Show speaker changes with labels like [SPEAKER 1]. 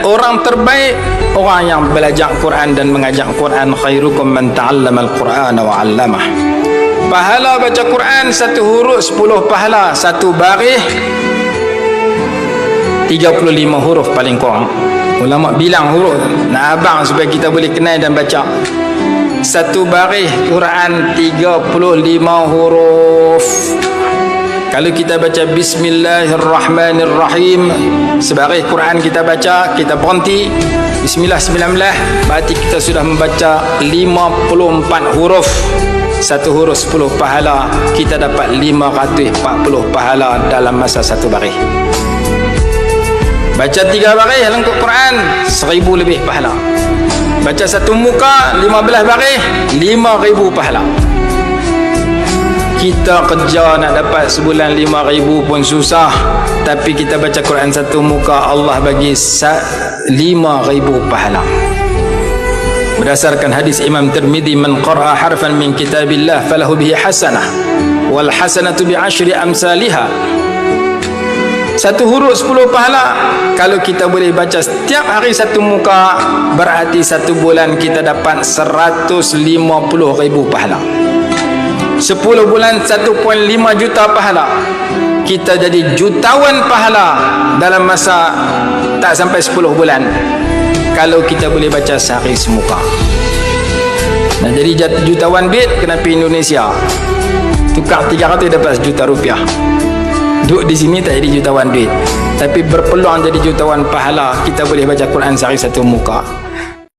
[SPEAKER 1] orang terbaik orang yang belajar Quran dan mengajar Quran. Khairukum man ta'allama al-Qur'ana wa 'allamah. Pahala baca Quran satu huruf 10 pahala, satu baris 35 huruf paling kurang. Ulama bilang huruf nak abang supaya kita boleh kenal dan baca. Satu baris Quran 35 huruf. Kalau kita baca Bismillahirrahmanirrahim, sebaris Quran kita baca, kita berhenti Bismillah 19, berarti kita sudah membaca 54 huruf. Satu huruf 10 pahala, kita dapat 540 pahala dalam masa satu baris. Baca 3 baris dalam Quran 1000 lebih pahala. Baca satu muka 15 baris 5000 pahala. Kita kerja nak dapat sebulan 5,000 pun susah, tapi kita baca Quran satu muka, Allah bagi 5,000 pahala. Berdasarkan hadis Imam Tirmidzi, man qara'a harfan min kitabillah falahu bihi hasanah wal hasanatu bi 10 amsalihha. Satu huruf 10 pahala. Kalau kita boleh baca setiap hari satu muka, berarti satu bulan kita dapat 150,000 pahala. 10 bulan 1.5 juta pahala. Kita jadi jutawan pahala dalam masa tak sampai 10 bulan kalau kita boleh baca sehari semuka. Nah, jadi jutawan duit kena pergi Indonesia, tukar 300 dapat 1 juta rupiah. Duduk di sini tak jadi jutawan duit, tapi berpeluang jadi jutawan pahala. Kita boleh baca Quran sehari satu muka.